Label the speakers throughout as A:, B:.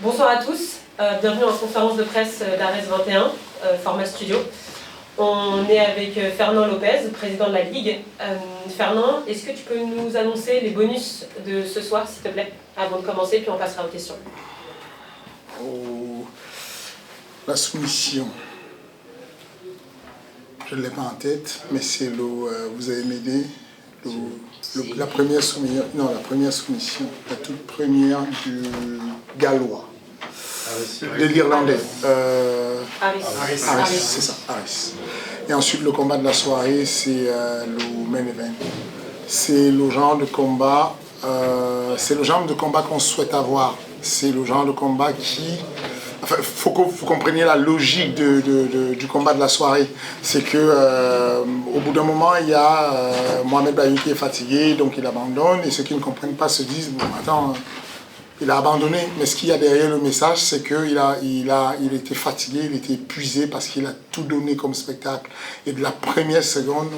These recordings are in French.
A: Bonsoir à tous, bienvenue en conférence de presse d'Ares 21, format studio. On est avec Fernand Lopez, président de la Ligue. Fernand, est-ce que tu peux nous annoncer les bonus de ce soir, s'il te plaît, avant de commencer, puis on passera aux questions.
B: Oh, la soumission. Je ne l'ai pas en tête, mais c'est vous allez m'aider. La première soumission, non, la première soumission, la toute première du Gallois, de l'Irlandais. Aris, c'est ça, Aris. Et ensuite, le combat de la soirée, c'est le main event. C'est le genre de combat, qu'on souhaite avoir. C'est le genre de combat qui... Enfin, faut que vous compreniez la logique du combat de la soirée. C'est que au bout d'un moment, il y a Mohamed Bayou qui est fatigué, donc il abandonne. Et ceux qui ne comprennent pas se disent, bon, attends, il a abandonné. Mais ce qu'il y a derrière le message, c'est qu'il était fatigué, il était épuisé parce qu'il a tout donné comme spectacle. Et de la première seconde,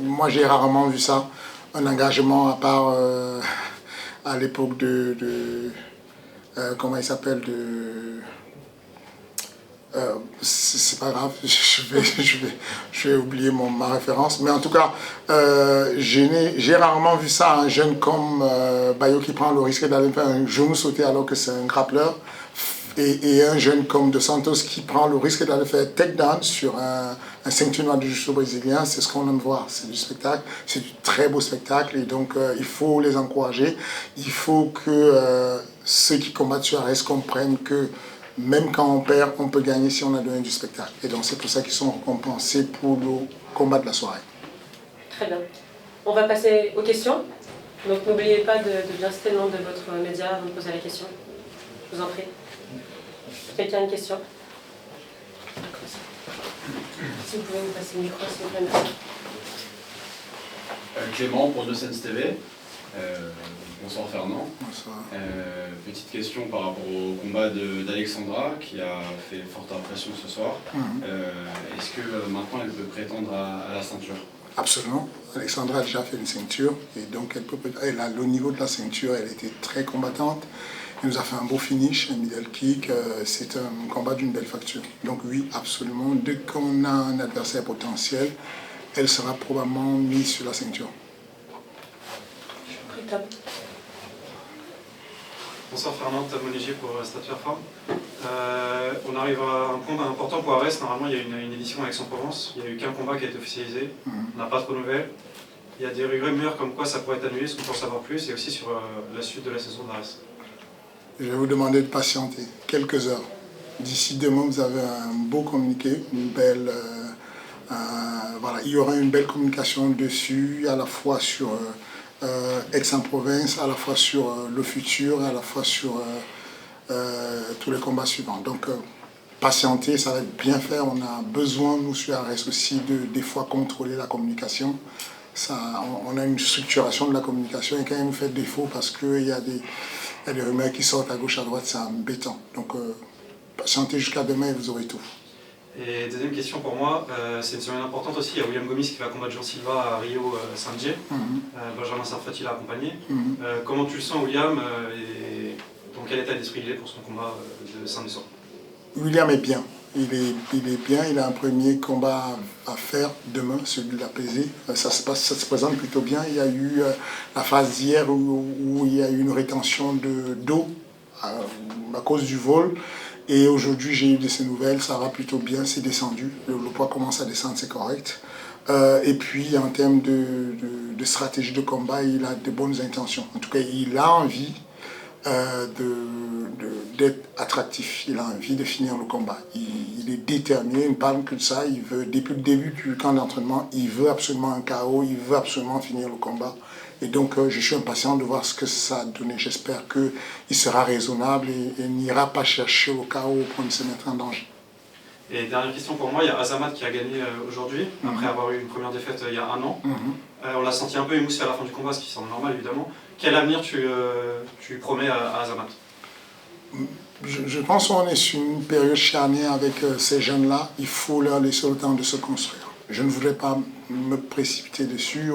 B: moi j'ai rarement vu ça, un engagement à part à l'époque comment il s'appelle c'est pas grave, je vais oublier ma référence, mais en tout cas, j'ai rarement vu ça, un jeune comme Bayo qui prend le risque d'aller faire un genou sauté alors que c'est un grappleur, et un jeune comme De Santos qui prend le risque d'aller faire takedown sur un ceinture noire du jiu-jitsu brésilien. C'est ce qu'on aime voir, c'est du spectacle, c'est du très beau spectacle, et donc il faut les encourager, il faut que ceux qui combattent sur Ares comprennent que même quand on perd, on peut gagner si on a donné du spectacle. Et donc c'est pour ça qu'ils sont récompensés pour le combat de la soirée.
A: Très bien. On va passer aux questions. Donc n'oubliez pas de bien citer le nom de votre média avant de poser la question. Je vous en prie. Quelqu'un a une question? Si vous pouvez nous passer le micro, s'il vous plaît, merci.
C: Clément pour Nocens TV. Bonsoir Fernand.
B: Bonsoir.
C: Petite question par rapport au combat d'Alexandra qui a fait forte impression ce soir. Est-ce que maintenant elle peut prétendre à la ceinture?
B: Absolument. Alexandra a déjà fait une ceinture et donc elle a le niveau de la ceinture, elle était très combattante. Elle nous a fait un beau finish, un middle kick. C'est un combat d'une belle facture. Donc oui, absolument. Dès qu'on a un adversaire potentiel, elle sera probablement mise sur la ceinture.
A: Top.
D: Bonsoir Fernand, Tom Monigier pour Stade Fairform. On arrive à un point important pour Ares. Normalement, il y a une édition à Aix-en-Provence. Il n'y a eu qu'un combat qui a été officialisé. On n'a pas trop de nouvelles. Il y a des rumeurs comme quoi ça pourrait être annulé. Est-ce qu'on peut en savoir plus? Et aussi sur la suite de la saison d'Ares.
B: Je vais vous demander de patienter quelques heures. D'ici demain, vous avez un beau communiqué, une belle... voilà, il y aura une belle communication dessus, à la fois sur... Aix-en-Provence, à la fois sur le futur, à la fois sur tous les combats suivants. Donc, patienter, ça va être bien fait. On a besoin, nous, sur Ares aussi, des fois contrôler la communication. On a une structuration de la communication et quand elle nous fait défaut parce qu'il y a des rumeurs qui sortent à gauche, à droite, c'est embêtant. Donc, patientez jusqu'à demain et vous aurez tout.
D: Et deuxième question pour moi, c'est une semaine importante aussi. Il y a William Gomis qui va combattre Jean Silva à Rio samedi. Benjamin Sarfati l'a accompagné. Comment tu le sens, William, et dans quel état d'esprit il est pour son combat de samedi soir? William
B: est bien. Il est bien. Il a un premier combat à faire demain, celui de la pesée. Ça se présente plutôt bien. Il y a eu la phase d'hier où il y a eu une rétention d'eau à cause du vol. Et aujourd'hui, j'ai eu de ces nouvelles, ça va plutôt bien, c'est descendu. Le poids commence à descendre, c'est correct. Et puis, en termes de stratégie de combat, il a de bonnes intentions. En tout cas, il a envie d'être attractif. Il a envie de finir le combat. Il est déterminé, il ne parle que de ça. Il veut, depuis le début du camp d'entraînement, il veut absolument un KO, il veut absolument finir le combat. Et donc, je suis impatient de voir ce que ça a donné. J'espère qu'il sera raisonnable et n'ira pas chercher au chaos au point de se mettre en danger.
D: Et dernière question pour moi, il y a Azamat qui a gagné aujourd'hui, après avoir eu une première défaite il y a un an. On l'a senti un peu émoussé à la fin du combat, ce qui semble normal évidemment. Quel avenir tu promets à Azamat?
B: Je pense qu'on est sur une période charnière avec ces jeunes-là. Il faut leur laisser le temps de se construire. Je ne voudrais pas me précipiter dessus.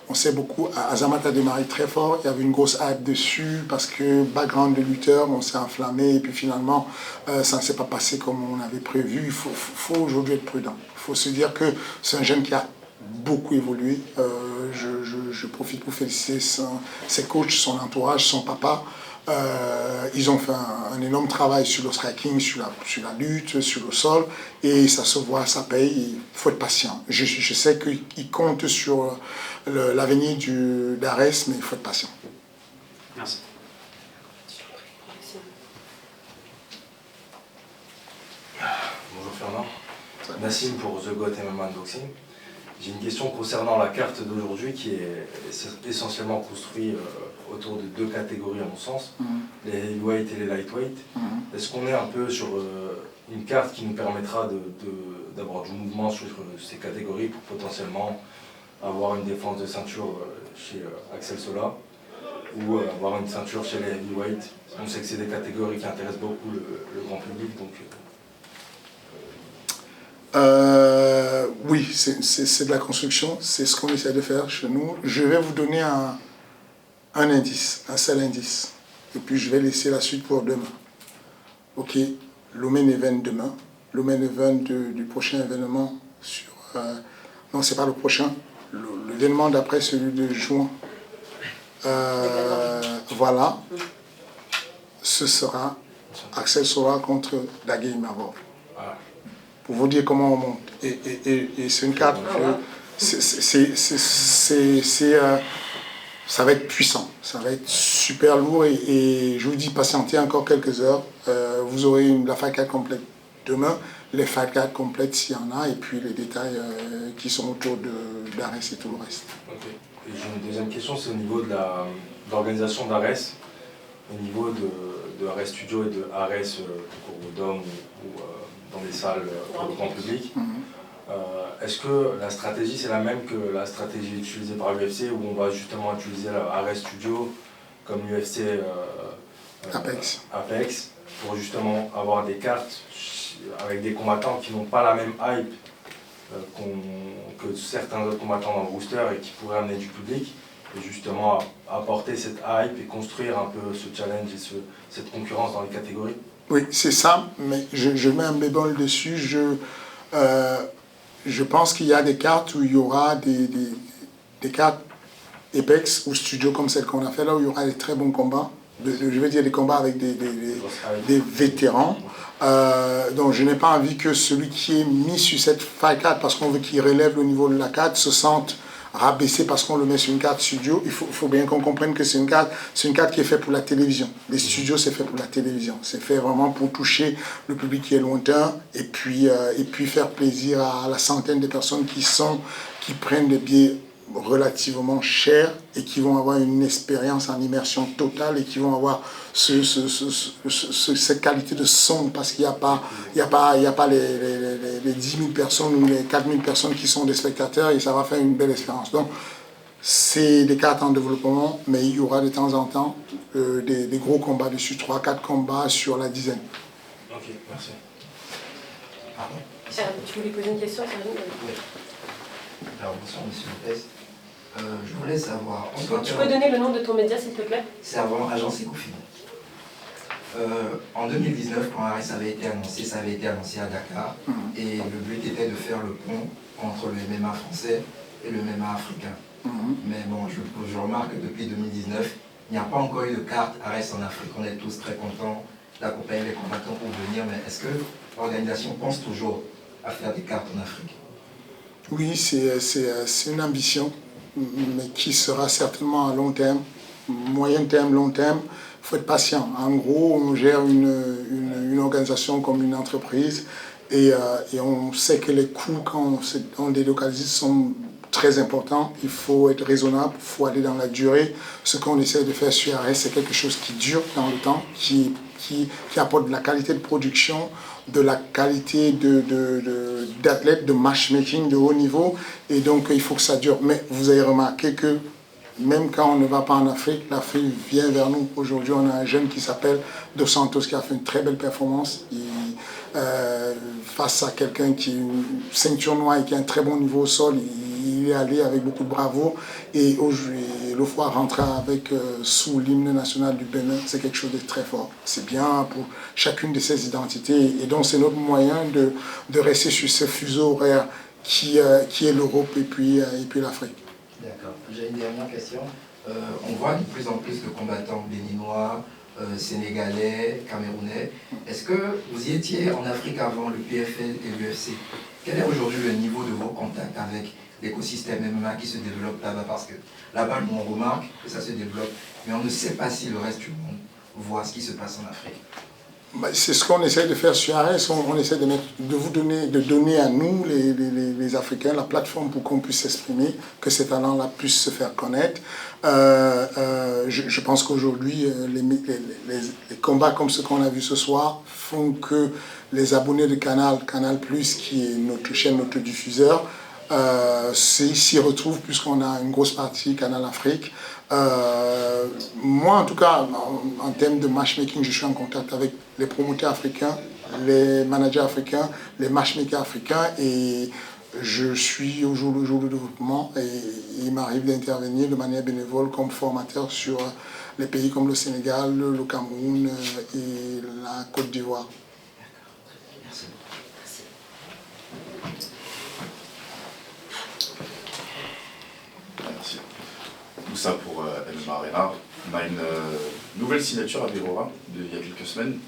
B: On sait beaucoup, Azamat a démarré très fort, il y avait une grosse hype dessus parce que background de lutteur, on s'est enflammé et puis finalement ça ne s'est pas passé comme on avait prévu. Il faut aujourd'hui être prudent. Il faut se dire que c'est un jeune qui a beaucoup évolué. Je profite pour féliciter ses coachs, son entourage, son papa. Ils ont fait un énorme travail sur le striking, sur la lutte, sur le sol, et ça se voit, ça paye. Il faut être patient. Je sais qu'ils comptent sur l'avenir d'Ares, mais il faut être patient.
D: Merci.
E: Bonjour Fernand. Nassim pour The Goat MMA Unboxing. J'ai une question concernant la carte d'aujourd'hui qui est essentiellement construite autour de deux catégories à mon sens, les heavyweight et les lightweight. Est-ce qu'on est un peu sur une carte qui nous permettra d'avoir du mouvement sur ces catégories pour potentiellement avoir une défense de ceinture chez Axel Sola ou avoir une ceinture chez les heavyweight? On sait que c'est des catégories qui intéressent beaucoup le grand public, donc...
B: Oui, c'est de la construction, c'est ce qu'on essaie de faire chez nous. Je vais vous donner un indice, un seul indice, et puis je vais laisser la suite pour demain. Ok, le main event demain, le main event du prochain événement sur... non, c'est pas le prochain, l'événement d'après, celui de juin. Voilà, ce sera Axel Sola contre Daguet Mavov. Pour vous dire comment on monte. Et c'est une carte, ça va être puissant, ça va être super lourd et je vous dis patientez encore quelques heures, vous aurez la fight card complète demain, les fight cards complètes s'il y en a et puis les détails qui sont autour d'Ares et tout le reste.
E: Okay. Et j'ai une deuxième question, c'est au niveau de l'organisation d'Ares, au niveau de Ares Studio et de Ares au Dôme ou dans des salles pour le grand public. Est-ce que la stratégie c'est la même que la stratégie utilisée par l'UFC où on va justement utiliser Ares Studio comme l'UFC Apex pour justement avoir des cartes avec des combattants qui n'ont pas la même hype que certains autres combattants dans le booster et qui pourraient amener du public et justement apporter cette hype et construire un peu ce challenge et cette concurrence dans les catégories?
B: Oui, c'est ça, mais je mets un bémol dessus. Je pense qu'il y a des cartes où il y aura des cartes Apex ou Studio comme celle qu'on a fait là, où il y aura des très bons combats. Je veux dire des combats avec des vétérans. Donc je n'ai pas envie que celui qui est mis sur cette fight card, parce qu'on veut qu'il relève le niveau de la carte, se sente rabaissé parce qu'on le met sur une carte studio. Il faut bien qu'on comprenne que c'est une carte qui est faite pour la télévision. Les studios, c'est fait pour la télévision. C'est fait vraiment pour toucher le public qui est lointain et puis faire plaisir à la centaine de personnes qui prennent des billets relativement chers et qui vont avoir une expérience en immersion totale et qui vont avoir cette qualité de son parce qu'il n'y a pas les 10 000 personnes ou les 4 000 personnes qui sont des spectateurs et ça va faire une belle expérience. Donc c'est des cartes en développement, mais il y aura de temps en temps des gros combats dessus, 3-4 combats sur la dizaine.
E: Ok, merci.
A: Tu voulais poser une question, Karine?
F: Oui. Alors bonsoir Monsieur Lopez. Je voulais savoir...
A: Tu peux donner le nom de ton média s'il te plaît?
F: C'est avant Agence Ecofin. En 2019, quand Ares avait été annoncé, ça avait été annoncé à Dakar. Et le but était de faire le pont entre le MMA français et le MMA africain. Mais bon, je remarque que depuis 2019, il n'y a pas encore eu de carte Ares en Afrique. On est tous très contents d'accompagner les combattants pour venir. Mais est-ce que l'organisation pense toujours à faire des cartes en Afrique?
B: Oui, c'est une ambition, mais qui sera certainement à long terme, moyen terme, long terme. Il faut être patient. En gros, on gère une organisation comme une entreprise et on sait que les coûts quand on délocalise sont très importants. Il faut être raisonnable, il faut aller dans la durée. Ce qu'on essaie de faire sur Ares, c'est quelque chose qui dure dans le temps, qui apporte de la qualité de production, de la qualité d'athlètes, de matchmaking de haut niveau. Et donc, il faut que ça dure. Mais vous avez remarqué que même quand on ne va pas en Afrique, l'Afrique vient vers nous. Aujourd'hui, on a un jeune qui s'appelle Dos Santos qui a fait une très belle performance. Face à quelqu'un qui est une ceinture noire et qui a un très bon niveau au sol, il est allé avec beaucoup de bravoure et le voir rentrer avec, sous l'hymne national du Bénin, c'est quelque chose de très fort. C'est bien pour chacune de ces identités et donc c'est notre moyen de rester sur ce fuseau horaire qui est l'Europe et puis l'Afrique.
F: D'accord. J'ai une dernière question. On voit de plus en plus de combattants béninois, sénégalais, camerounais. Est-ce que vous y étiez en Afrique avant le PFL et l'UFC? Quel est aujourd'hui le niveau de vos contacts avec l'écosystème MMA qui se développe là-bas? Parce que là-bas, on remarque que ça se développe, mais on ne sait pas si le reste du monde voit ce qui se passe en Afrique.
B: C'est ce qu'on essaie de faire sur ARES, on essaie de donner à nous, les Africains, la plateforme pour qu'on puisse s'exprimer, que ces talents-là puissent se faire connaître. Je pense qu'aujourd'hui, les combats comme ceux qu'on a vus ce soir font que les abonnés de Canal+, qui est notre chaîne, notre diffuseur, s'y retrouvent puisqu'on a une grosse partie Canal Afrique. Moi, en tout cas, en termes de matchmaking, je suis en contact avec les promoteurs africains, les managers africains, les matchmakers africains et je suis au jour le jour du développement et il m'arrive d'intervenir de manière bénévole comme formateur sur les pays comme le Sénégal, le Cameroun et la Côte d'Ivoire.
F: Merci.
G: Merci. Tout ça pour MMA Arena. On a une nouvelle signature à Virora il y a quelques semaines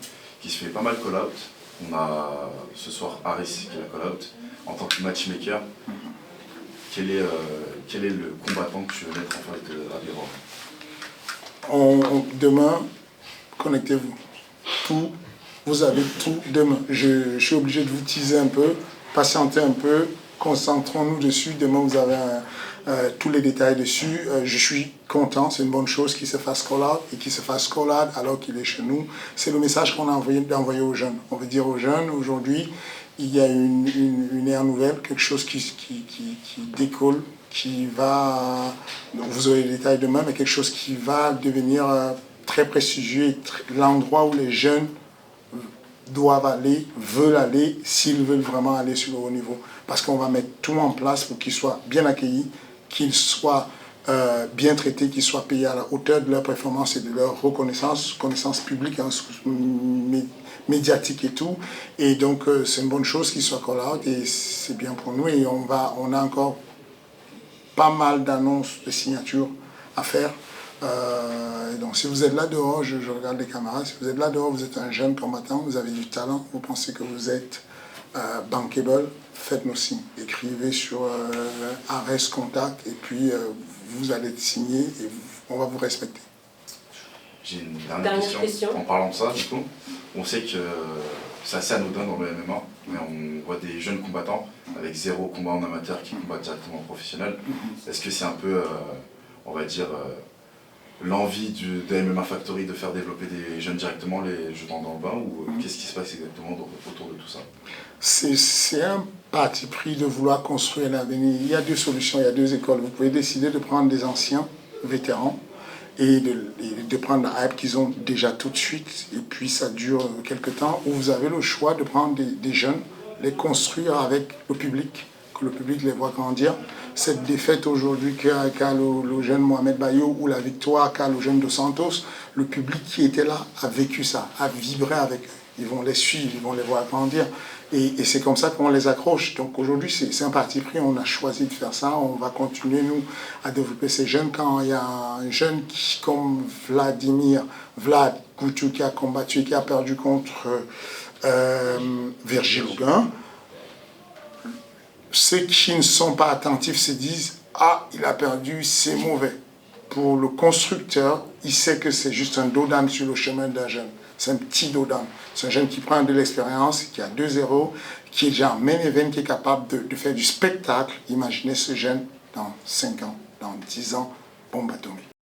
G: qui se fait pas mal call-out. On a ce soir Aris qui la call-out en tant que matchmaker. Quel est le combattant que tu veux mettre en face à Virora?
B: Demain, connectez-vous. Vous avez tout demain. Je suis obligé de vous teaser un peu, patienter un peu, concentrons-nous dessus. Demain, vous avez tous les détails dessus. Je suis content, c'est une bonne chose qu'il se fasse call-out et qu'il se fasse call-out alors qu'il est chez nous. C'est le message qu'on a envoyé aux jeunes. On veut dire aux jeunes, aujourd'hui, il y a une ère nouvelle, quelque chose qui décolle, qui va, donc vous aurez les détails demain, mais quelque chose qui va devenir très prestigieux, l'endroit où les jeunes doivent aller, veulent aller, s'ils veulent vraiment aller sur le haut niveau. Parce qu'on va mettre tout en place pour qu'ils soient bien accueillis, qu'ils soient bien traités, qu'ils soient payés à la hauteur de leur performance et de leur connaissance publique, hein, médiatique et tout. Et donc, c'est une bonne chose qu'ils soient call-out et c'est bien pour nous. Et on a encore pas mal d'annonces de signatures à faire. Donc si vous êtes là dehors, je regarde les camarades, si vous êtes là dehors, vous êtes un jeune combattant, vous avez du talent, vous pensez que vous êtes bankable, faites-nous signe. Écrivez sur Ares Contact et puis vous allez être signé et on va vous respecter.
G: J'ai une dernière question. En parlant de ça, du coup, on sait que c'est assez anodin dans le MMA, mais on voit des jeunes combattants avec 0 combat en amateur qui combattent directement en professionnel. Est-ce que c'est un peu, on va dire, l'envie de MMA Factory de faire développer des jeunes directement, les jetant dans le bain, ou qu'est-ce qui se passe exactement autour de tout ça? C'est un parti pris de vouloir construire l'avenir. Il y a 2 solutions, il y a 2 écoles. Vous pouvez décider de prendre des anciens vétérans et de prendre la hype qu'ils ont déjà tout de suite, et puis ça dure quelques temps, ou vous avez le choix de prendre des jeunes, les construire avec le public, que le public les voit grandir. Cette défaite aujourd'hui qu'a le jeune Mohamed Bayo ou la victoire qu'a le jeune Dos Santos, le public qui était là a vécu ça, a vibré avec eux. Ils vont les suivre, ils vont les voir grandir. Et c'est comme ça qu'on les accroche. Donc aujourd'hui, c'est un parti pris, on a choisi de faire ça. On va continuer, nous, à développer ces jeunes. Quand il y a un jeune comme Vlad Goutou qui a combattu et qui a perdu contre Virgil Hougain, ceux qui ne sont pas attentifs se disent « Ah, il a perdu, c'est mauvais ». Pour le constructeur, il sait que c'est juste un dos d'âne sur le chemin d'un jeune. C'est un petit dos d'âne. C'est un jeune qui prend de l'expérience, qui a 2-0, qui est déjà en main event, qui est capable de faire du spectacle. Imaginez ce jeune dans 5 ans, dans 10 ans, bombe atomique.